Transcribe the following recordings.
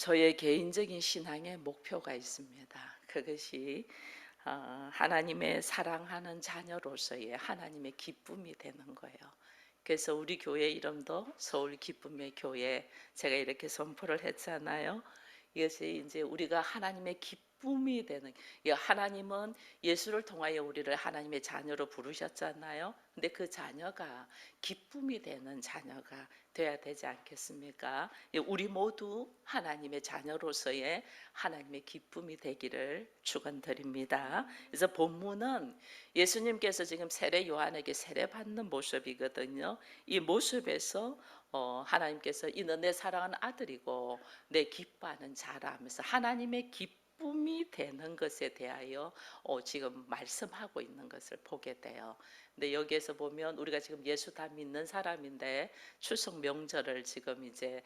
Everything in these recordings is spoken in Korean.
저의 개인적인 신앙의 목표가 있습니다. 그것이 하나님의 사랑하는 자녀로서의 하나님의 기쁨이 되는 거예요. 그래서 우리 교회 이름도 서울 기쁨의 교회, 제가 이렇게 선포를 했잖아요. 이것이 이제 우리가 하나님의 기쁨이 되는, 하나님은 예수를 통하여 우리를 하나님의 자녀로 부르셨잖아요. 근데 그 자녀가 기쁨이 되는 자녀가 돼야 되지 않겠습니까? 우리 모두 하나님의 자녀로서의 하나님의 기쁨이 되기를 축원드립니다. 그래서 본문은 예수님께서 지금 세례 요한에게 세례 받는 모습이거든요. 이 모습에서 하나님께서 이는 내 사랑하는 아들이고 내 기뻐하는 자라 하면서 하나님의 기쁨이 되는 것에 대하여 지금 말씀하고 있는 것을 보게 돼요. 근데 여기에서 보면 우리가 지금 예수 다 믿는 사람인데 추석 명절을 지금 이제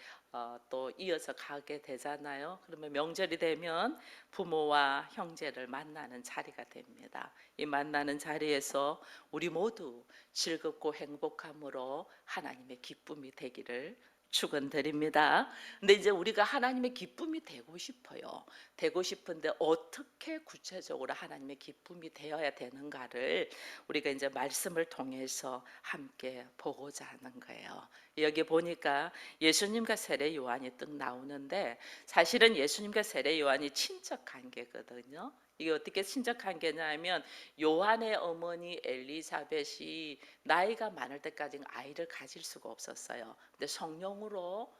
또 이어서 가게 되잖아요. 그러면 명절이 되면 부모와 형제를 만나는 자리가 됩니다. 이 만나는 자리에서 우리 모두 즐겁고 행복함으로 하나님의 기쁨이 되기를 축원드립니다. 근데 이제 우리가 하나님의 기쁨이 되고 싶어요. 되고 싶은데 어떻게 구체적으로 하나님의 기쁨이 되어야 되는가를 우리가 이제 말씀을 통해서 함께 보고자 하는 거예요. 여기 보니까 예수님과 세례 요한이 뜩 나오는데 사실은 예수님과 세례 요한이 친척 관계거든요. 이게 어떻게 친척 관계냐면 요한의 어머니 엘리사벳이 나이가 많을 때까지는 아이를 가질 수가 없었어요. 근데 성령으로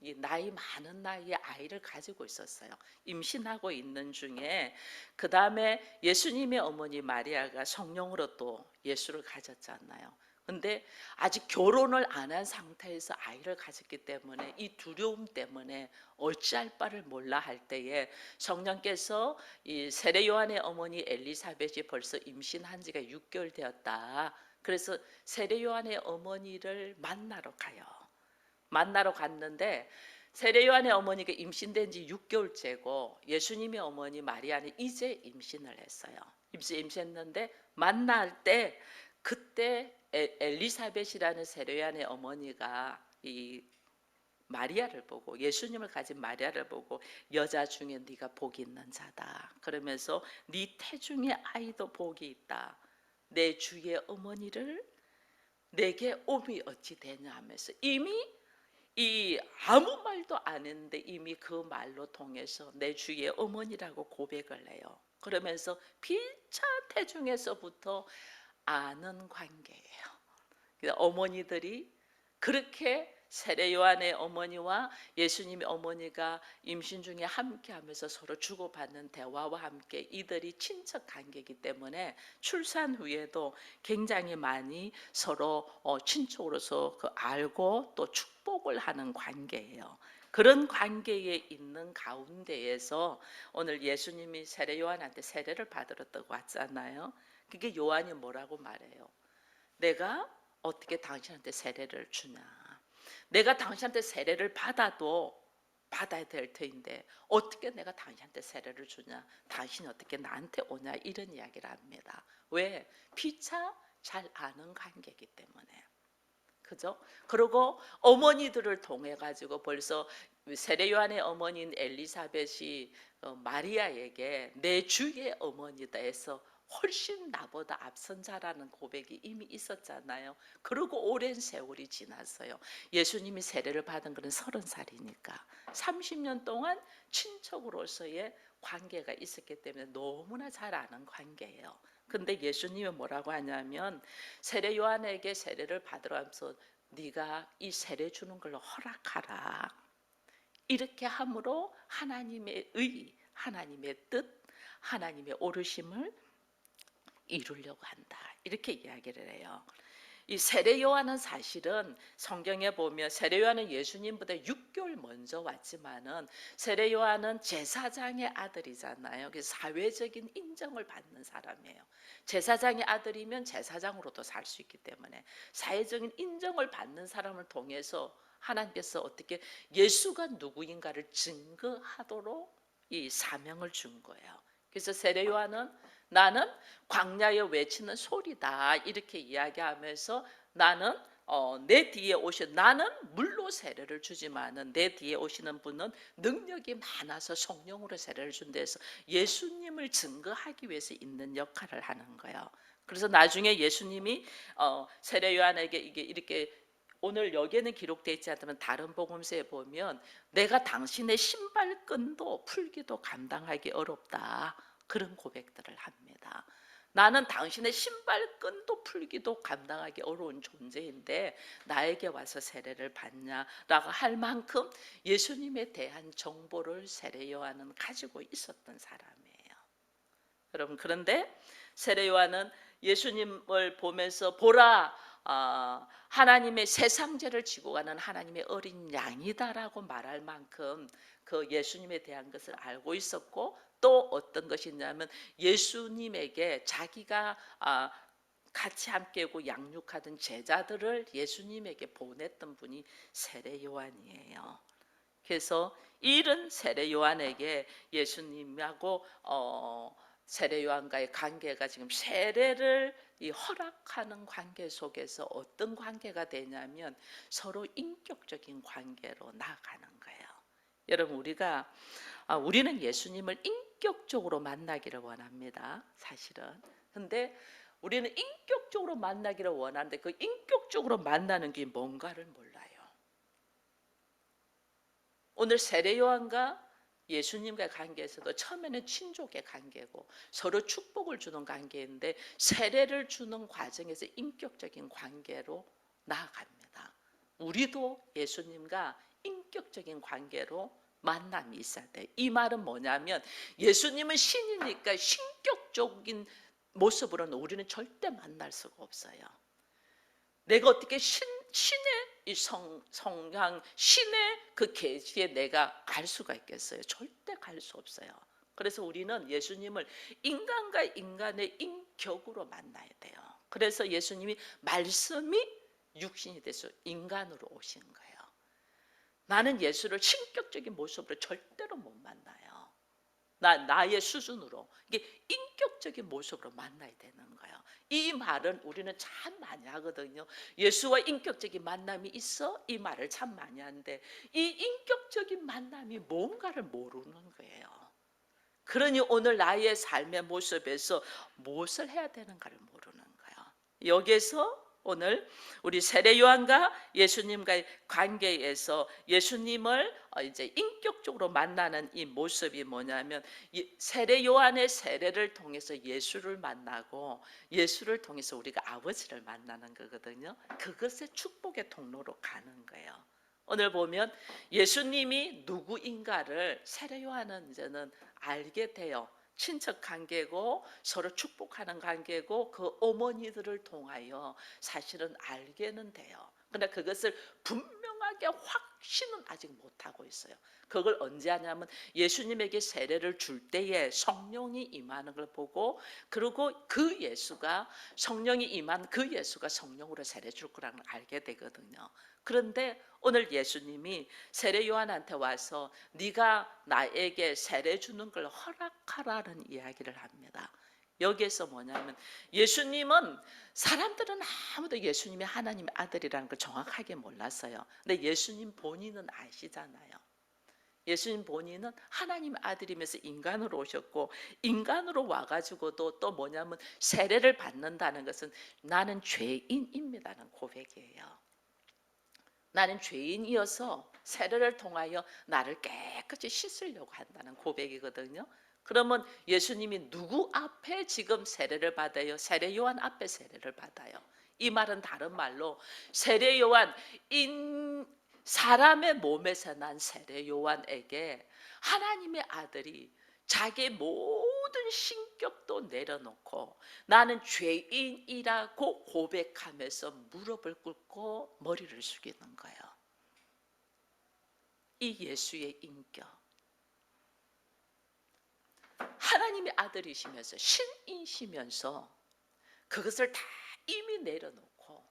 이 나이 많은 나이에 아이를 가지고 있었어요. 임신하고 있는 중에 그 다음에 예수님의 어머니 마리아가 성령으로 또 예수를 가졌잖아요. 근데 아직 결혼을 안 한 상태에서 아이를 가졌기 때문에 이 두려움 때문에 어찌할 바를 몰라 할 때에 성령께서 이 세례 요한의 어머니 엘리사벳이 벌써 임신한 지가 6개월 되었다. 그래서 세례 요한의 어머니를 만나러 가요. 만나러 갔는데 세례 요한의 어머니가 임신된 지 6개월째고 예수님의 어머니 마리아는 이제 임신을 했어요. 임신했는데 만날 때 그때 엘리사벳이라는 세례 요한의 어머니가 이 마리아를 보고 예수님을 가진 마리아를 보고 여자 중에 네가 복이 있는 자다. 그러면서 네 태중의 아이도 복이 있다. 내 주의 어머니를 내게 옴이 어찌 되냐 하면서 이미 이 아무 말도 안 했는데 이미 그 말로 통해서 내 주의 어머니라고 고백을 해요. 그러면서 피차 태중에서부터 아는 관계예요. 어머니들이 그렇게 세례 요한의 어머니와 예수님의 어머니가 임신 중에 함께하면서 서로 주고받는 대화와 함께 이들이 친척 관계이기 때문에 출산 후에도 굉장히 많이 서로 친척으로서 알고 또 축복을 하는 관계예요. 그런 관계에 있는 가운데에서 오늘 예수님이 세례 요한한테 세례를 받으러 떠고 왔잖아요. 그게 요한이 뭐라고 말해요? 내가 어떻게 당신한테 세례를 주냐? 내가 당신한테 세례를 받아도 받아야 될 터인데 어떻게 내가 당신한테 세례를 주냐? 당신이 어떻게 나한테 오냐? 이런 이야기를 합니다. 왜? 피차 잘 아는 관계이기 때문에. 그죠? 그리고 어머니들을 통해 가지고 벌써 세례 요한의 어머니인 엘리사벳이 마리아에게 내 주의 어머니다 해서 훨씬 나보다 앞선 자라는 고백이 이미 있었잖아요. 그리고 오랜 세월이 지났어요. 예수님이 세례를 받은 것은 30살이니까 30년 동안 친척으로서의 관계가 있었기 때문에 너무나 잘 아는 관계예요. 근데 예수님이 뭐라고 하냐면 세례 요한에게 세례를 받으러 하면서 네가 이 세례 주는 걸로 허락하라. 이렇게 함으로 하나님의 의, 하나님의 뜻, 하나님의 오르심을 이루려고 한다. 이렇게 이야기를 해요. 이 세례 요한은 사실은 성경에 보면 세례 요한은 예수님보다 6개월 먼저 왔지만은 세례 요한은 제사장의 아들이잖아요. 그래서 사회적인 인정을 받는 사람이에요. 제사장의 아들이면 제사장으로도 살 수 있기 때문에 사회적인 인정을 받는 사람을 통해서 하나님께서 어떻게 예수가 누구인가를 증거하도록 이 사명을 준 거예요. 그래서 세례 요한은 나는 광야에 외치는 소리다 이렇게 이야기하면서 나는 내 뒤에 나는 물로 세례를 주지만은 내 뒤에 오시는 분은 능력이 많아서 성령으로 세례를 준대서 예수님을 증거하기 위해서 있는 역할을 하는 거예요. 그래서 나중에 예수님이 세례 요한에게 이게 이렇게 오늘 여기에는 기록되어 있지 않다면 다른 복음서에 보면 내가 당신의 신발끈도 풀기도 감당하기 어렵다, 그런 고백들을 합니다. 나는 당신의 신발끈도 풀기도 감당하기 어려운 존재인데 나에게 와서 세례를 받냐라고 할 만큼 예수님에 대한 정보를 세례 요한은 가지고 있었던 사람이에요. 여러분, 그런데 세례 요한은 예수님을 보면서 보라, 하나님의 세상 죄를 지고 가는 하나님의 어린 양이다라고 말할 만큼 그 예수님에 대한 것을 알고 있었고, 또 어떤 것이 있냐면 예수님에게 자기가 같이 함께 오고 양육하던 제자들을 예수님에게 보냈던 분이 세례 요한이에요. 그래서 이런 세례 요한에게 예수님하고 세례 요한과의 관계가 지금 세례를 허락하는 관계 속에서 어떤 관계가 되냐면 서로 인격적인 관계로 나아가는 거예요. 여러분, 우리는 예수님을 인격적으로 만나기를 원합니다, 사실은. 근데 우리는 인격적으로 만나기를 원하는데 그 인격적으로 만나는 게 뭔가를 몰라요. 오늘 세례 요한과 예수님과의 관계에서도 처음에는 친족의 관계고 서로 축복을 주는 관계인데 세례를 주는 과정에서 인격적인 관계로 나아갑니다. 우리도 예수님과 인격적인 관계로 만남이 있어야 돼. 이 말은 뭐냐면 예수님은 신이니까 신격적인 모습으로는 우리는 절대 만날 수가 없어요. 내가 어떻게 신의 이 성향, 신의 그 계시에 내가 갈 수가 있겠어요? 절대 갈 수 없어요. 그래서 우리는 예수님을 인간과 인간의 인격으로 만나야 돼요. 그래서 예수님이 말씀이 육신이 돼서 인간으로 오신 거예요. 나는 예수를 신격적인 모습으로 절대로 못 만나요. 나의 수준으로, 이게 인격적인 모습으로 만나야 되는 거예요. 이 말은 우리는 참 많이 하거든요. 예수와 인격적인 만남이 있어, 이 말을 참 많이 하는데 이 인격적인 만남이 뭔가를 모르는 거예요. 그러니 오늘 나의 삶의 모습에서 무엇을 해야 되는가를 모르는 거예요. 여기에서 오늘 우리 세례 요한과 예수님과의 관계에서 예수님을 이제 인격적으로 만나는 이 모습이 뭐냐면 세례 요한의 세례를 통해서 예수를 만나고 예수를 통해서 우리가 아버지를 만나는 거거든요. 그것의 축복의 통로로 가는 거예요. 오늘 보면 예수님이 누구인가를 세례 요한은 이제는 알게 돼요. 친척 관계고 서로 축복하는 관계고 그 어머니들을 통하여 사실은 알게는 돼요. 그러나 그것을 분명하게 확신은 아직 못하고 있어요. 그걸 언제 하냐면 예수님에게 세례를 줄 때에 성령이 임하는 걸 보고, 그리고 그 예수가 성령이 임한 그 예수가 성령으로 세례 줄 거라는 걸 알게 되거든요. 그런데 오늘 예수님이 세례 요한한테 와서 네가 나에게 세례 주는 걸 허락하라는 이야기를 합니다. 여기에서 뭐냐면 예수님은, 사람들은 아무도 예수님이 하나님의 아들이라는 걸 정확하게 몰랐어요. 근데 예수님 본인은 아시잖아요. 예수님 본인은 하나님의 아들이면서 인간으로 오셨고, 인간으로 와가지고도 또 뭐냐면 세례를 받는다는 것은 나는 죄인입니다는 고백이에요. 나는 죄인이어서 세례를 통하여 나를 깨끗이 씻으려고 한다는 고백이거든요. 그러면 예수님이 누구 앞에 지금 세례를 받아요? 세례 요한 앞에 세례를 받아요. 이 말은 다른 말로 세례 요한, 사람의 몸에서 난 세례 요한에게 하나님의 아들이 자기의 모든 신격도 내려놓고 나는 죄인이라고 고백하면서 무릎을 꿇고 머리를 숙이는 거예요. 이 예수의 인격, 하나님의 아들이시면서 신이시면서 그것을 다 이미 내려놓고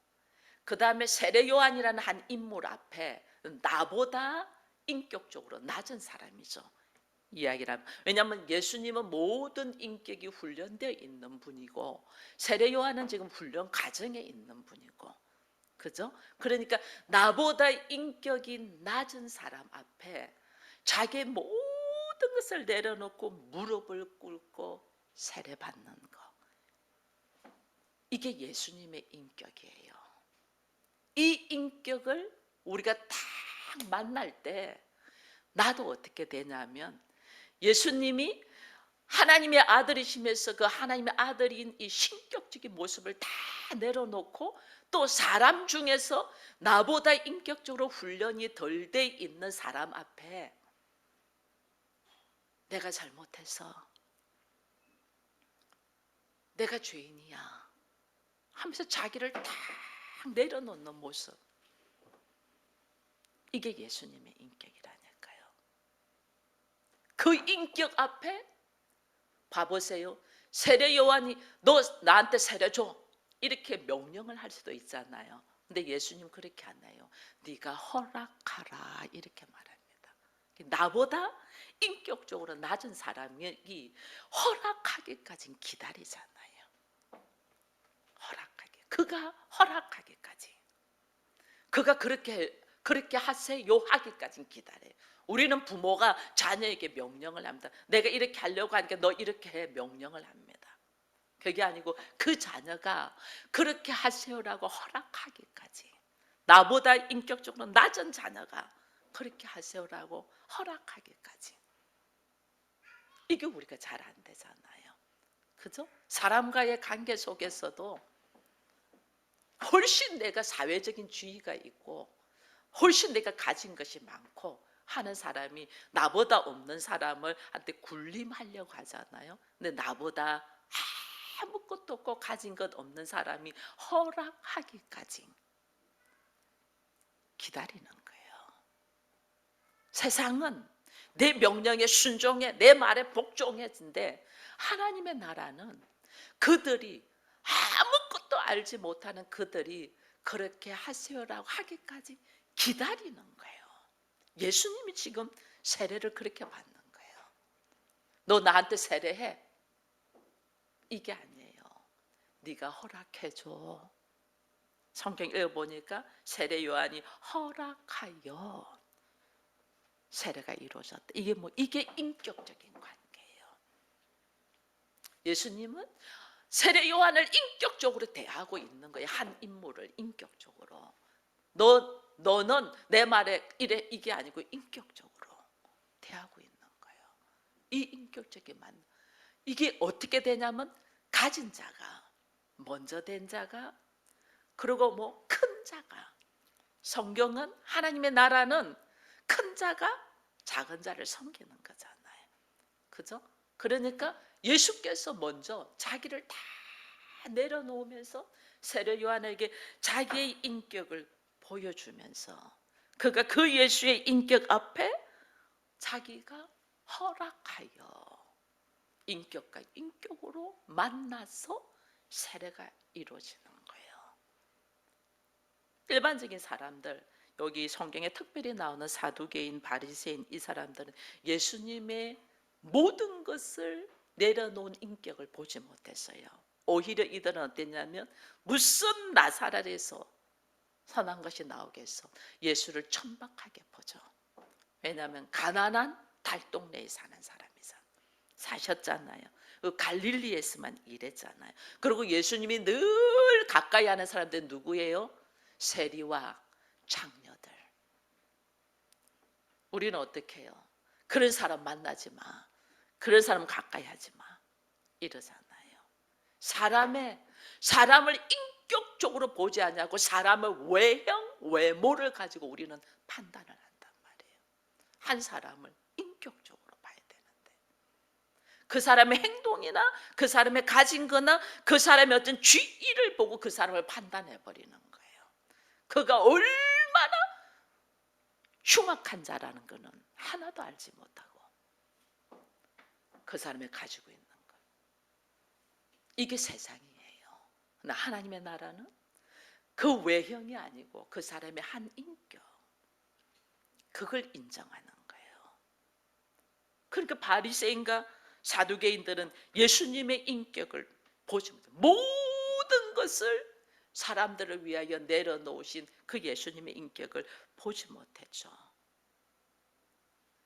그 다음에 세례 요한이라는 한 인물 앞에 나보다 인격적으로 낮은 사람이죠. 이야기를 하면, 왜냐하면 예수님은 모든 인격이 훈련되어 있는 분이고 세례 요한은 지금 훈련 과정에 있는 분이고, 그죠? 그러니까 나보다 인격이 낮은 사람 앞에 자기의 모든 것을 내려놓고 무릎을 꿇고 세례받는 거. 이게 예수님의 인격이에요. 이 인격을 우리가 딱 만날 때 나도 어떻게 되냐면, 예수님이 하나님의 아들이시면서 그 하나님의 아들인 이 신격적인 모습을 다 내려놓고 또 사람 중에서 나보다 인격적으로 훈련이 덜 돼 있는 사람 앞에 내가 잘못해서 내가 죄인이야 하면서 자기를 딱 내려놓는 모습, 이게 예수님의 인격이라니까요. 그 인격 앞에 봐보세요. 세례 요한이 너 나한테 세례 줘 이렇게 명령을 할 수도 있잖아요. 근데 예수님 그렇게 안 해요. 네가 허락하라 이렇게 말합니다. 나보다 인격적으로 낮은 사람이 허락하기까지는 기다리잖아요. 허락하기. 그가 허락하기까지. 그가 그렇게 하세요 하기까지는 기다려요. 우리는 부모가 자녀에게 명령을 합니다. 내가 이렇게 하려고 하니까 너 이렇게 해 명령을 합니다. 그게 아니고 그 자녀가 그렇게 하세요라고 허락하기까지, 나보다 인격적으로 낮은 자녀가 그렇게 하세요라고 허락하기까지, 이게 우리가 잘 안 되잖아요. 그죠? 사람과의 관계 속에서도 훨씬 내가 사회적인 지위가 있고 훨씬 내가 가진 것이 많고 하는 사람이 나보다 없는 사람을 한테 군림하려고 하잖아요. 근데 나보다 아무것도 없고 가진 것 없는 사람이 허락하기까지 기다리는 거예요. 세상은 내 명령에 순종해, 내 말에 복종해진데, 하나님의 나라는 그들이 아무것도 알지 못하는 그들이 그렇게 하세요라고 하기까지 기다리는 거예요. 예수님이 지금 세례를 그렇게 받는 거예요. 너 나한테 세례해. 이게 아니에요. 네가 허락해줘. 성경 읽어보니까 세례 요한이 허락하여 세례가 이루어졌다. 이게 인격적인 관계예요. 예수님은 세례 요한을 인격적으로 대하고 있는 거예요. 한 인물을 인격적으로. 너는 내 말에 이래, 이게 아니고 인격적으로 대하고 있는 거예요. 이 인격적인 만, 이게 어떻게 되냐면 가진 자가, 먼저 된 자가, 그리고 큰 자가. 성경은 하나님의 나라는 큰 자가 작은 자를 섬기는 거잖아요. 그죠? 그러니까 예수께서 먼저 자기를 다 내려놓으면서 세례 요한에게 자기의 인격을 보여주면서 그가 그 예수의 인격 앞에 자기가 허락하여 인격과 인격으로 만나서 세례가 이루어지는 거예요. 일반적인 사람들, 여기 성경에 특별히 나오는 사두개인, 바리새인, 이 사람들은 예수님의 모든 것을 내려놓은 인격을 보지 못했어요. 오히려 이들은 어땠냐면 무슨 나사렛에서 선한 것이 나오겠어, 예수를 천박하게 보죠. 왜냐하면 가난한 달동네에 사는 사셨잖아요. 그 갈릴리에서만 일했잖아요. 그리고 예수님이 늘 가까이 하는 사람들은 누구예요? 세리와 장녀들. 우리는 어떻게 해요? 그런 사람 만나지 마, 그런 사람 가까이 하지 마 이러잖아요. 사람을 인격적으로 보지 않냐고 사람의 외형, 외모를 가지고 우리는 판단을 한단 말이에요. 한 사람을 인격적으로 봐야 되는데 그 사람의 행동이나 그 사람의 가진 거나 그 사람의 어떤 지위를 보고 그 사람을 판단해 버리는 거예요. 그가 얼마나 흉악한 자라는 것은 하나도 알지 못하고 그 사람이 가지고 있는 것, 이게 세상이에요. 그러나 하나님의 나라는 그 외형이 아니고 그 사람의 한 인격, 그걸 인정하는 거예요. 그러니까 바리새인과 사두개인들은 예수님의 인격을 보지 못해요. 모든 것을 사람들을 위하여 내려놓으신 그 예수님의 인격을 보지 못했죠.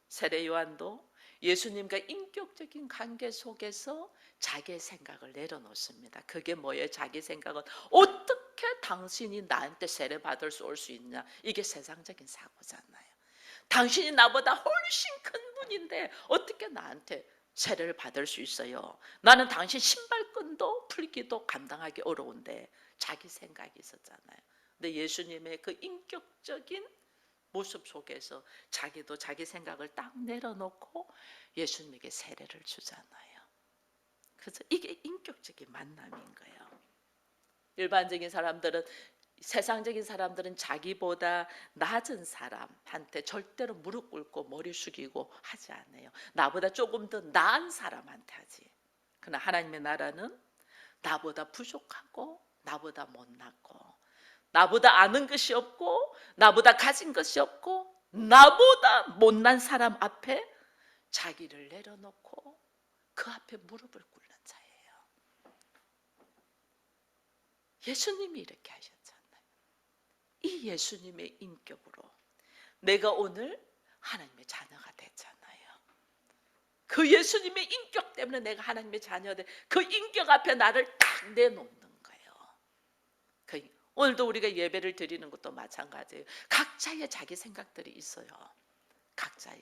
세례 요한도 예수님과 인격적인 관계 속에서 자기의 생각을 내려놓습니다. 그게 뭐예요? 자기 생각은 어떻게 당신이 나한테 세례 받을 수 올 수 있냐? 이게 세상적인 사고잖아요. 당신이 나보다 훨씬 큰 분인데 어떻게 나한테 세례를 받을 수 있어요? 나는 당신 신발끈도 풀기도 감당하기 어려운데, 자기 생각이 있었잖아요. 근데 예수님의 그 인격적인 모습 속에서 자기도 자기 생각을 딱 내려놓고 예수님에게 세례를 주잖아요. 그래서 이게 인격적인 만남인 거예요. 일반적인 사람들은, 세상적인 사람들은 자기보다 낮은 사람한테 절대로 무릎 꿇고 머리 숙이고 하지 않아요. 나보다 조금 더 나은 사람한테 하지. 그러나 하나님의 나라는 나보다 부족하고 나보다 못났고 나보다 아는 것이 없고 나보다 가진 것이 없고 나보다 못난 사람 앞에 자기를 내려놓고 그 앞에 무릎을 꿇는 자예요. 예수님이 이렇게 하셨잖아요. 이 예수님의 인격으로 내가 오늘 하나님의 자녀가 됐잖아요. 그 예수님의 인격 때문에 내가 하나님의 자녀가 그 인격 앞에 나를 딱 내놓는 거예요. 오늘도 우리가 예배를 드리는 것도 마찬가지예요. 각자의 자기 생각들이 있어요. 각자의.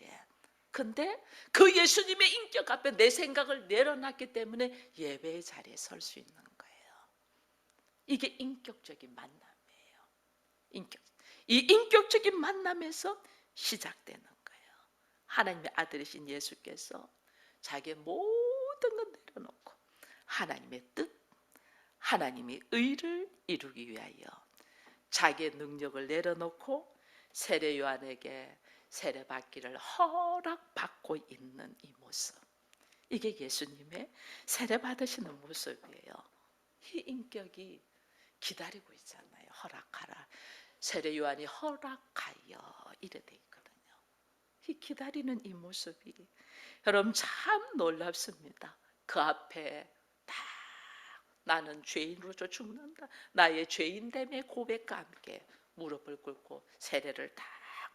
근데 그 예수님의 인격 앞에 내 생각을 내려놨기 때문에 예배의 자리에 설 수 있는 거예요. 이게 인격적인 만남이에요. 이 인격적인 만남에서 시작되는 거예요. 하나님의 아들이신 예수께서 자기의 모든 걸 내려놓고 하나님의 뜻, 하나님의 의를 이루기 위하여 자기의 능력을 내려놓고 세례 요한에게 세례 받기를 허락받고 있는 이 모습, 이게 예수님의 세례 받으시는 모습이에요. 이 인격이 기다리고 있잖아요. 허락하라. 세례 요한이 허락하여 이래 돼 있거든요. 이 기다리는 이 모습이 여러분 참 놀랍습니다. 그 앞에 딱 나는 죄인으로서 죽는다, 나의 죄인됨의 고백과 함께 무릎을 꿇고 세례를 딱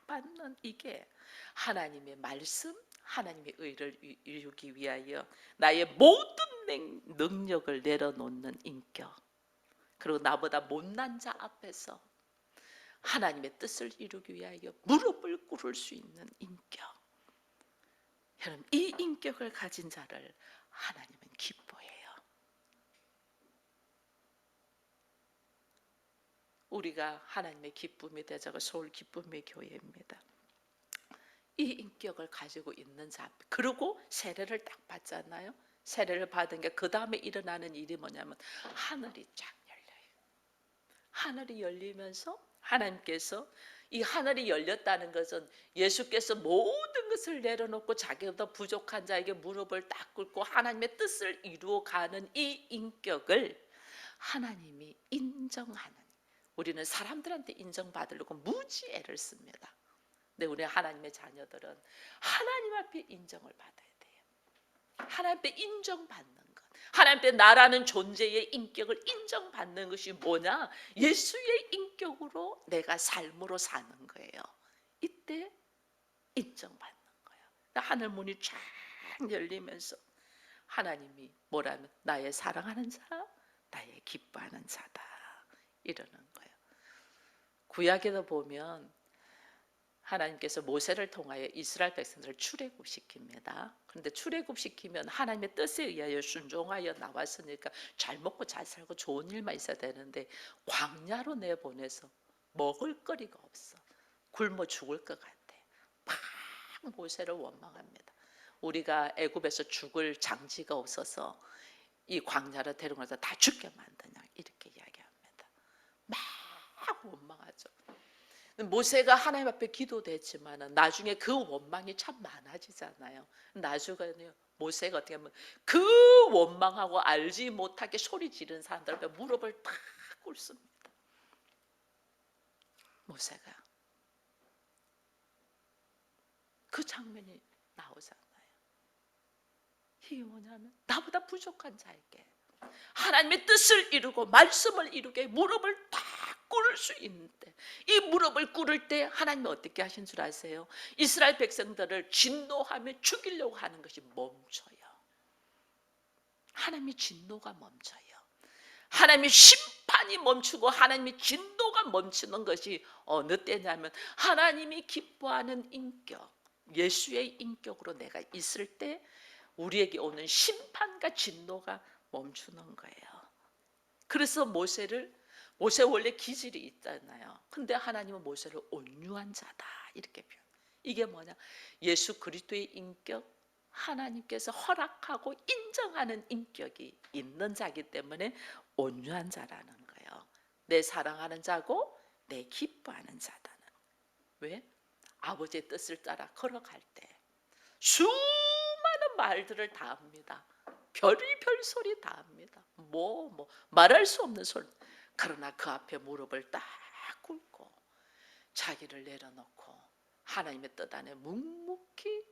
받는, 이게 하나님의 말씀, 하나님의 의를 이루기 위하여 나의 모든 능력을 내려놓는 인격, 그리고 나보다 못난 자 앞에서 하나님의 뜻을 이루기 위하여 무릎을 꿇을 수 있는 인격. 여러분, 이 인격을 가진 자를 하나님은 기뻐해요. 우리가 하나님의 기쁨이 되자고 서울 기쁨의 교회입니다. 이 인격을 가지고 있는 자, 그리고 세례를 딱 받잖아요. 세례를 받은 게 그 다음에 일어나는 일이 뭐냐면 하늘이 쫙 열려요. 하늘이 열리면서 하나님께서, 이 하늘이 열렸다는 것은 예수께서 모든 것을 내려놓고 자기보다 부족한 자에게 무릎을 딱 꿇고 하나님의 뜻을 이루어가는 이 인격을 하나님이 인정하는, 우리는 사람들한테 인정받으려고 무지 애를 씁니다. 근데 우리 하나님의 자녀들은 하나님 앞에 인정을 받아야 돼요. 하나님 앞에 인정받는 것, 하나님 앞에 나라는 존재의 인격을 인정받는 것이 뭐냐? 예수의 인격으로 내가 삶으로 사는 거예요. 이때 인정받는 거예요. 하늘 문이 쫙 열리면서 하나님이 뭐라면 나의 사랑하는 자, 나의 기뻐하는 자다, 이러는 거예요. 구약에도 보면 하나님께서 모세를 통하여 이스라엘 백성들을 출애굽시킵니다. 그런데 출애굽시키면 하나님의 뜻에 의하여 순종하여 나왔으니까 잘 먹고 잘 살고 좋은 일만 있어야 되는데 광야로 내보내서 먹을 거리가 없어. 굶어 죽을 것 같아. 막 모세를 원망합니다. 우리가 애굽에서 죽을 장지가 없어서 이 광야로 데려가서 다 죽게 만드냐, 이렇게 이야기합니다. 막 원망하죠. 모세가 하나님 앞에 기도됐지만 나중에 그 원망이 참 많아지잖아요. 나중에 모세가 어떻게 하면 그 원망하고 알지 못하게 소리 지르는 사람들 앞에 무릎을 탁 꿇습니다. 모세가 그 장면이 나오잖아요. 이게 뭐냐면 나보다 부족한 자에게 하나님의 뜻을 이루고 말씀을 이루게 무릎을 딱 꿇을 수 있는데, 이 무릎을 꿇을 때 하나님은 어떻게 하신 줄 아세요? 이스라엘 백성들을 진노하며 죽이려고 하는 것이 멈춰요. 하나님의 진노가 멈춰요. 하나님의 심판이 멈추고 하나님의 진노가 멈추는 것이 어느 때냐면 하나님이 기뻐하는 인격, 예수의 인격으로 내가 있을 때 우리에게 오는 심판과 진노가 멈추는 거예요. 그래서 모세 원래 기질이 있잖아요. 근데 하나님은 모세를 온유한 자다 이렇게 표현. 이게 뭐냐? 예수 그리스도의 인격, 하나님께서 허락하고 인정하는 인격이 있는 자기 때문에 온유한 자라는 거예요. 내 사랑하는 자고 내 기뻐하는 자다는. 왜? 아버지의 뜻을 따라 걸어갈 때 수많은 말들을 다 합니다. 별의별 소리 다 합니다. 말할 수 없는 소리. 그러나 그 앞에 무릎을 딱 꿇고 자기를 내려놓고 하나님의 뜻 안에 묵묵히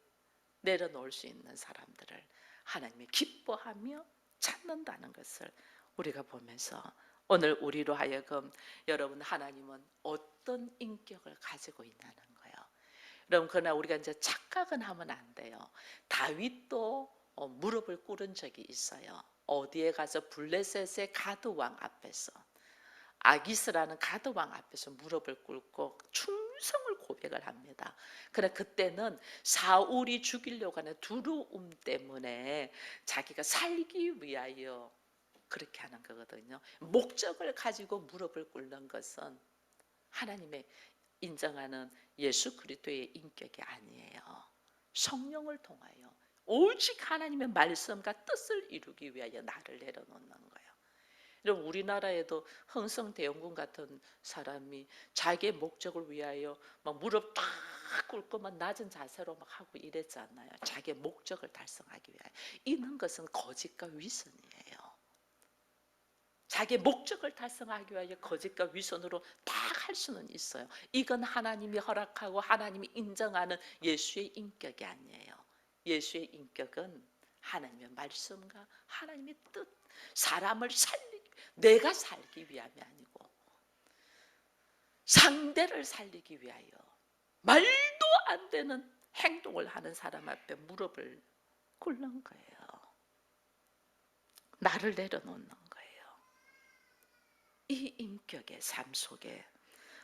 내려놓을 수 있는 사람들을 하나님이 기뻐하며 찾는다는 것을 우리가 보면서 오늘 우리로 하여금 여러분, 하나님은 어떤 인격을 가지고 있냐는 거예요. 여러분, 그러나 우리가 이제 착각은 하면 안 돼요. 다윗도 무릎을 꿇은 적이 있어요. 어디에 가서 블레셋의 가드왕 앞에서, 아기스라는 가드왕 앞에서 무릎을 꿇고 충성을 고백을 합니다. 그러나 그때는 사울이 죽이려고 하는 두려움 때문에 자기가 살기 위하여 그렇게 하는 거거든요. 목적을 가지고 무릎을 꿇는 것은 하나님의 인정하는 예수 그리스도의 인격이 아니에요. 성령을 통하여 오직 하나님의 말씀과 뜻을 이루기 위하여 나를 내려놓는 거예요. 여러분, 우리나라에도 흥성대원군 같은 사람이 자기의 목적을 위하여 막 무릎 딱 꿇고 막 낮은 자세로 막 하고 이랬잖아요. 자기의 목적을 달성하기 위하여. 이런 것은 거짓과 위선이에요. 자기의 목적을 달성하기 위하여 거짓과 위선으로 다 할 수는 있어요. 이건 하나님이 허락하고 하나님이 인정하는 예수의 인격이 아니에요. 예수의 인격은 하나님의 말씀과 하나님의 뜻, 사람을 내가 살기 위함이 아니고 상대를 살리기 위하여 말도 안 되는 행동을 하는 사람 앞에 무릎을 꿇는 거예요. 나를 내려놓는 거예요. 이 인격의 삶 속에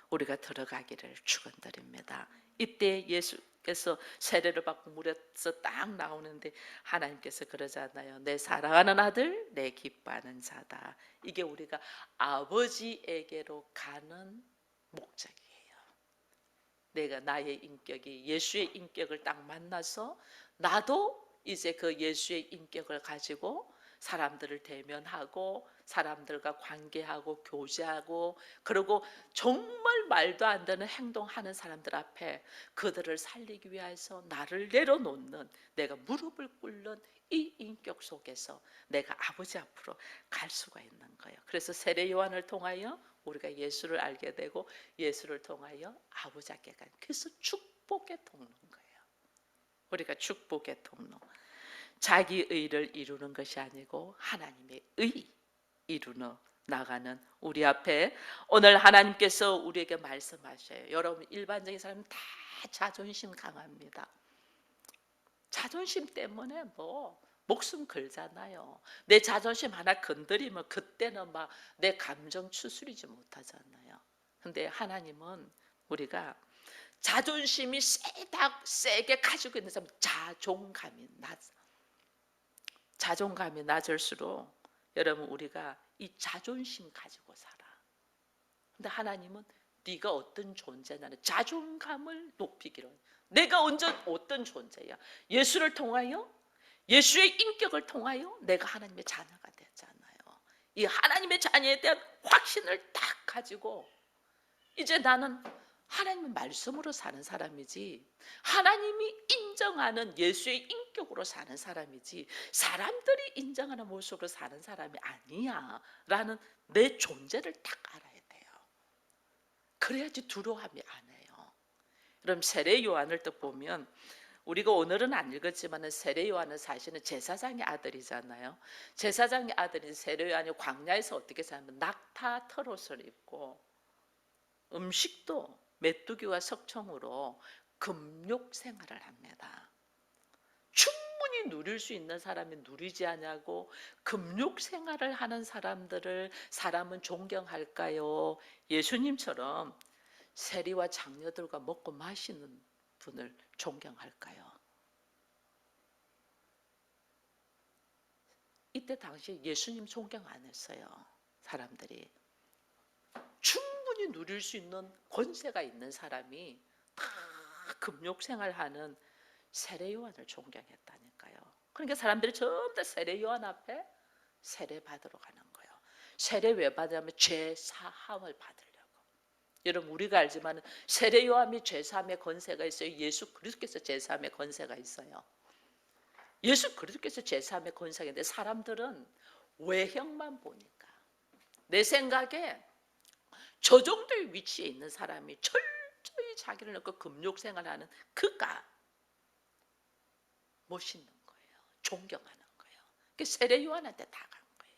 우리가 들어가기를 축원드립니다. 이때 예수께서 세례를 받고 물에서 딱 나오는데 하나님께서 그러잖아요. 내 사랑하는 아들, 내 기뻐하는 자다. 이게 우리가 아버지에게로 가는 목적이에요. 내가 나의 인격이 예수의 인격을 딱 만나서 나도 이제 그 예수의 인격을 가지고 사람들을 대면하고 사람들과 관계하고 교제하고, 그리고 정말 말도 안 되는 행동하는 사람들 앞에 그들을 살리기 위해서 나를 내려놓는, 내가 무릎을 꿇는 이 인격 속에서 내가 아버지 앞으로 갈 수가 있는 거예요. 그래서 세례 요한을 통하여 우리가 예수를 알게 되고 예수를 통하여 아버지 앞에 가는, 그래서 축복의 통로인 거예요. 우리가 축복의 통로, 자기 의를 이루는 것이 아니고 하나님의 의 이루어 나가는 우리 앞에 오늘 하나님께서 우리에게 말씀하셔요. 여러분, 일반적인 사람은 다 자존심 강합니다. 자존심 때문에 목숨 걸잖아요. 내 자존심 하나 건드리면 그때는 막 내 감정 추스리지 못하잖아요. 근데 하나님은 우리가 자존심이 세게 가지고 있는 사람, 자존감이 낮을수록 여러분, 우리가 이 자존심 가지고 살아. 근데 하나님은 네가 어떤 존재냐는 자존감을 높이기로. 내가 어떤 존재야? 예수를 통하여, 예수의 인격을 통하여 내가 하나님의 자녀가 됐잖아요. 이 하나님의 자녀에 대한 확신을 딱 가지고 이제 나는 하나님의 말씀으로 사는 사람이지, 하나님이 인정하는 예수의 인격으로 사는 사람이지 사람들이 인정하는 모습으로 사는 사람이 아니야 라는 내 존재를 딱 알아야 돼요. 그래야지 두려워하면 안 해요. 그럼 세례 요한을 또 보면 우리가 오늘은 안 읽었지만 세례 요한은 사실은 제사장의 아들이잖아요. 제사장의 아들인 세례 요한이 광야에서 어떻게 살면 낙타 털옷을 입고 음식도 메뚜기와 석청으로 금욕 생활을 합니다. 충분히 누릴 수 있는 사람이 누리지 않냐고 금욕 생활을 하는 사람은 존경할까요? 예수님처럼 세리와 장녀들과 먹고 마시는 분을 존경할까요? 이때 당시에 예수님 존경 안 했어요. 사람들이 충분히 누릴 수 있는 권세가 있는 사람이 다 금욕 생활하는 세례 요한을 존경했다니까요. 그러니까 사람들이 전부 다 세례 요한 앞에 세례 받으러 가는 거예요. 세례 왜 받으냐면 죄 사함을 받으려고. 여러분 우리가 알지만 세례 요한이 죄 사함의 권세가 있어요. 예수 그리스도께서 죄 사함의 권세가 있어요. 예수 그리스도께서 죄 사함의 권세가 있는데 사람들은 외형만 보니까 내 생각에 저 정도의 위치에 있는 사람이 철저히 자기를 넣고 금욕 생활하는 그가 멋있는 거예요. 존경하는 거예요. 그 세례 요한한테 다 간 거예요.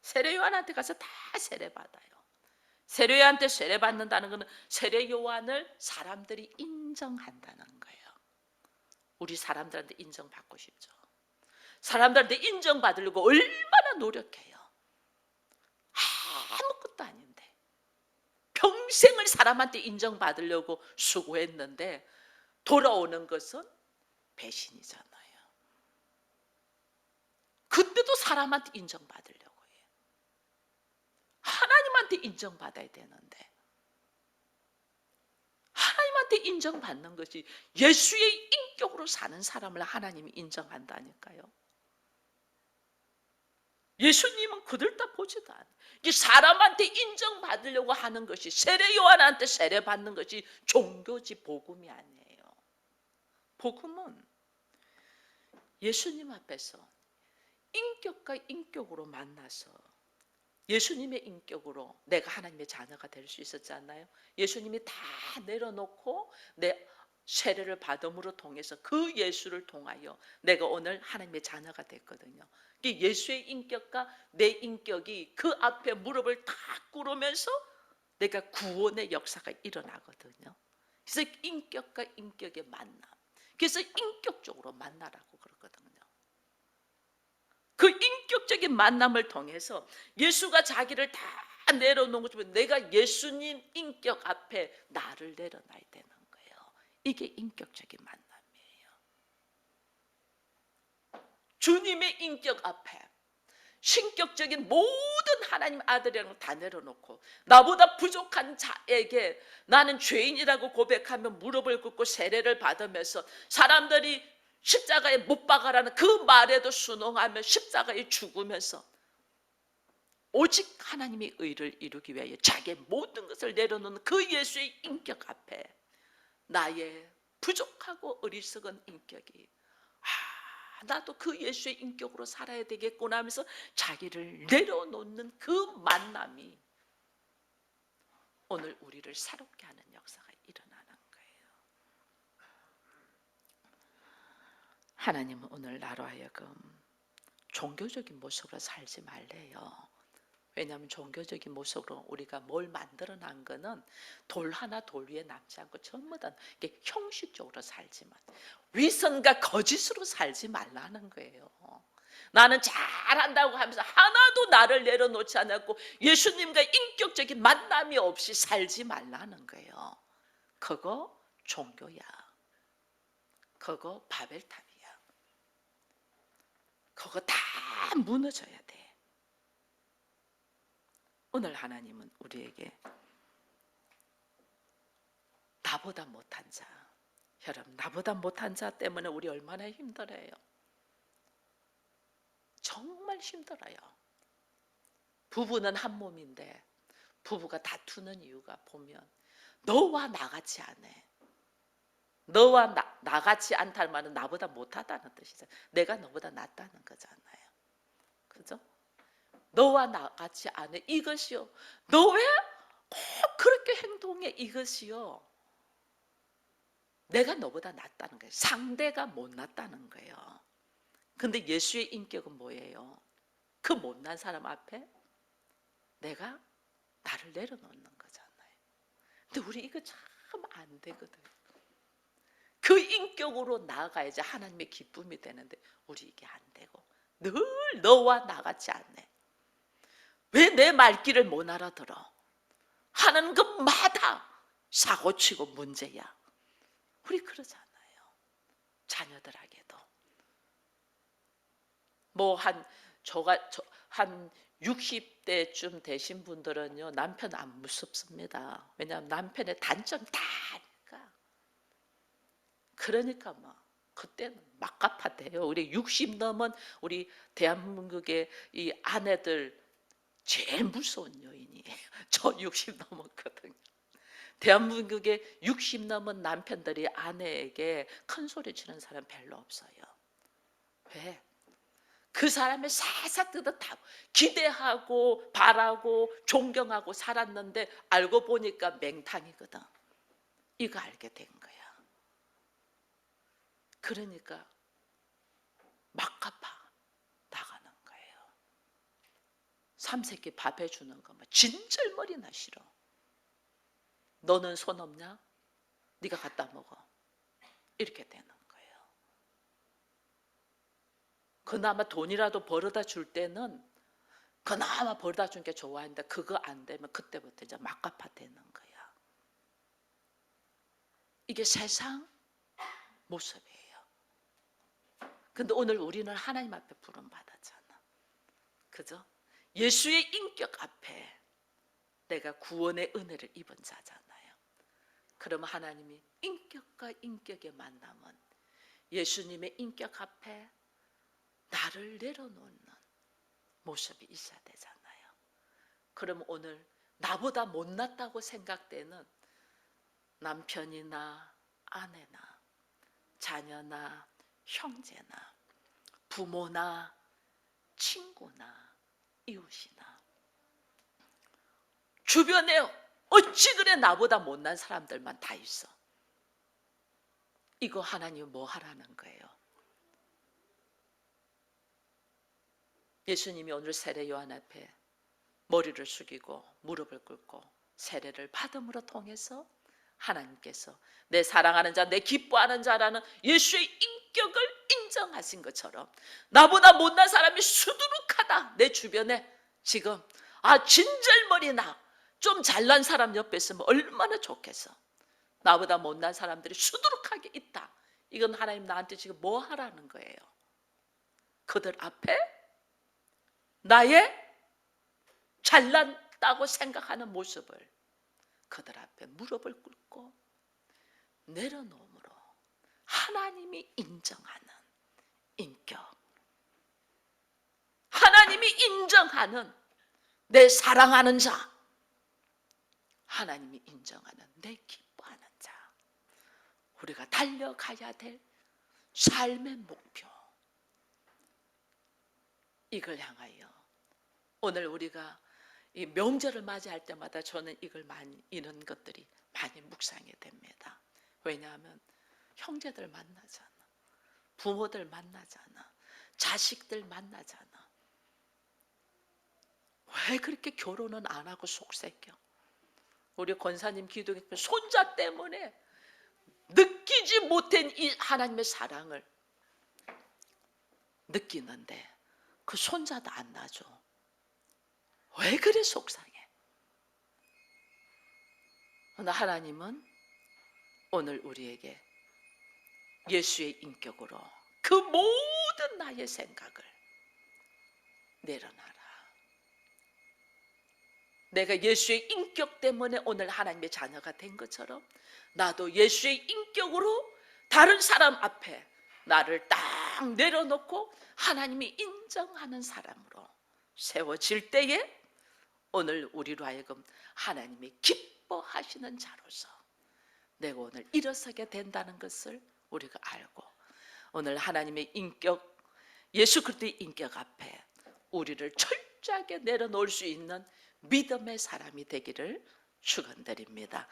세례 요한한테 가서 다 세례 받아요. 세례 요한한테 세례 받는다는 것은 세례 요한을 사람들이 인정한다는 거예요. 우리 사람들한테 인정받고 싶죠. 사람들한테 인정받으려고 얼마나 노력해요. 아무것도 아닌데 평생을 사람한테 인정받으려고 수고했는데 돌아오는 것은 배신이잖아요. 그때도 사람한테 인정받으려고 해요. 하나님한테 인정받아야 되는데 하나님한테 인정받는 것이 예수의 인격으로 사는 사람을 하나님이 인정한다니까요. 예수님은 그들 다 보지도 않아요. 사람한테 인정받으려고 하는 것이 세례 요한한테 세례 받는 것이 종교지 복음이 아니에요. 복음은 예수님 앞에서 인격과 인격으로 만나서 예수님의 인격으로 내가 하나님의 자녀가 될 수 있었지 않나요? 예수님이 다 내려놓고 내 세례를 받음으로 통해서 그 예수를 통하여 내가 오늘 하나님의 자녀가 됐거든요. 예수의 인격과 내 인격이 그 앞에 무릎을 탁 꿇으면서 내가 구원의 역사가 일어나거든요. 그래서 인격과 인격의 만남. 그래서 인격적으로 만나라고 그러거든요. 그 인격적인 만남을 통해서 예수가 자기를 다 내려놓은 것처럼 내가 예수님 인격 앞에 나를 내려놔야 되는 거예요. 이게 인격적인 만남이에요. 주님의 인격 앞에 신격적인 모든 하나님 아들이라는 걸 다 내려놓고 나보다 부족한 자에게 나는 죄인이라고 고백하며 무릎을 꿇고 세례를 받으면서 사람들이 십자가에 못 박아라는 그 말에도 순응하며 십자가에 죽으면서 오직 하나님의 의를 이루기 위하여 자기의 모든 것을 내려놓는 그 예수의 인격 앞에 나의 부족하고 어리석은 인격이 나도 그 예수의 인격으로 살아야 되겠구나 하면서 자기를 내려놓는 그 만남이 오늘 우리를 새롭게 하는 역사가 일어나는 거예요. 하나님은 오늘 나로 하여금 종교적인 모습으로 살지 말래요. 왜냐하면 종교적인 모습으로 우리가 뭘 만들어 난 거는 돌 하나 돌 위에 남지 않고 전부 다 형식적으로 살지만 위선과 거짓으로 살지 말라는 거예요. 나는 잘한다고 하면서 하나도 나를 내려놓지 않았고 예수님과 인격적인 만남이 없이 살지 말라는 거예요. 그거 종교야. 그거 바벨탑이야. 그거 다 무너져야 돼. 오늘 하나님은 우리에게 나보다 못한 자, 여러분 나보다 못한 자 때문에 우리 얼마나 힘들어요. 정말 힘들어요. 부부는 한 몸인데 부부가 다투는 이유가 보면 너와 나같이 안 해. 너와 나같이 않다는 말은 나보다 못하다는 뜻이잖아요. 내가 너보다 낫다는 거잖아요. 그죠? 너와 나같이 안 해. 이것이요. 너 왜 꼭 그렇게 행동해? 이것이요. 내가 너보다 낫다는 거예요. 상대가 못났다는 거예요. 근데 예수의 인격은 뭐예요? 그 못난 사람 앞에 내가 나를 내려놓는 거잖아요. 근데 우리 이거 참 안 되거든. 그 인격으로 나아가야지 하나님의 기쁨이 되는데 우리 이게 안 되고 늘 너와 나같지 않네. 왜 내 말귀를 못 알아들어? 하는 것마다 사고치고 문제야. 우리 그러잖아요. 자녀들에게도 뭐 한 60대쯤 되신 분들은요 남편 안 무섭습니다. 왜냐하면 남편의 단점 다 아니까. 그러니까 뭐 그때는 막갚아대요. 우리 60 넘은 우리 대한민국의 이 아내들 제일 무서운 여인이에요. 저 60 넘었거든요. 대한민국의 60 넘은 남편들이 아내에게 큰 소리 치는 사람 별로 없어요. 왜? 그 사람의 살살 뜯어타고 기대하고 바라고 존경하고 살았는데 알고 보니까 맹탕이거든. 이거 알게 된 거야. 그러니까 막 갚아 나가는 거예요. 삼세끼 밥 해주는 거 진절머리나 싫어. 너는 손 없냐? 네가 갖다 먹어. 이렇게 되는 거예요. 그나마 돈이라도 벌어다 줄 때는 그나마 벌어다 준 게 좋아했는데 그거 안 되면 그때부터 이제 막 갚아 되는 거야. 이게 세상 모습이에요. 근데 오늘 우리는 하나님 앞에 부름받았잖아. 그죠? 예수의 인격 앞에 내가 구원의 은혜를 입은 자잖아요. 그러면 하나님이 인격과 인격의 만남은 예수님의 인격 앞에 나를 내려놓는 모습이 있어야 되잖아요. 그럼 오늘 나보다 못났다고 생각되는 남편이나 아내나 자녀나 형제나 부모나 친구나 이웃이나 주변에 어찌 그래 나보다 못난 사람들만 다 있어. 이거 하나님 뭐 하라는 거예요? 예수님이 오늘 세례 요한 앞에 머리를 숙이고 무릎을 꿇고 세례를 받음으로 통해서 하나님께서 내 사랑하는 자, 내 기뻐하는 자라는 예수의 인격을 인정하신 것처럼 나보다 못난 사람이 수두룩하다 내 주변에 지금 진절머리나 좀 잘난 사람 옆에 있으면 얼마나 좋겠어. 나보다 못난 사람들이 수두룩하게 있다. 이건 하나님 나한테 지금 뭐 하라는 거예요? 그들 앞에 나의 잘났다고 생각하는 모습을 그들 앞에 무릎을 꿇고 내려놓음으로 하나님이 인정하는 인격, 하나님이 인정하는 내 사랑하는 자, 하나님이 인정하는 내 기뻐하는 자, 우리가 달려가야 될 삶의 목표, 이걸 향하여 오늘 우리가 이 명절을 맞이할 때마다 저는 이런 것들이 많이 묵상이 됩니다. 왜냐하면 형제들 만나잖아, 부모들 만나잖아, 자식들 만나잖아. 왜 그렇게 결혼은 안 하고 속삭여? 우리 권사님 기도에 손자 때문에 느끼지 못한 이 하나님의 사랑을 느끼는데 그 손자도 안 낳아줘. 왜 그래 속상해? 오늘 하나님은 오늘 우리에게 예수의 인격으로 그 모든 나의 생각을 내려놔라. 내가 예수의 인격 때문에 오늘 하나님의 자녀가 된 것처럼 나도 예수의 인격으로 다른 사람 앞에 나를 딱 내려놓고 하나님이 인정하는 사람으로 세워질 때에 오늘 우리로 하여금 하나님이 기뻐하시는 자로서 내가 오늘 일어서게 된다는 것을 우리가 알고 오늘 하나님의 인격, 예수 그리스도의 인격 앞에 우리를 철저하게 내려놓을 수 있는 믿음의 사람이 되기를 축원드립니다.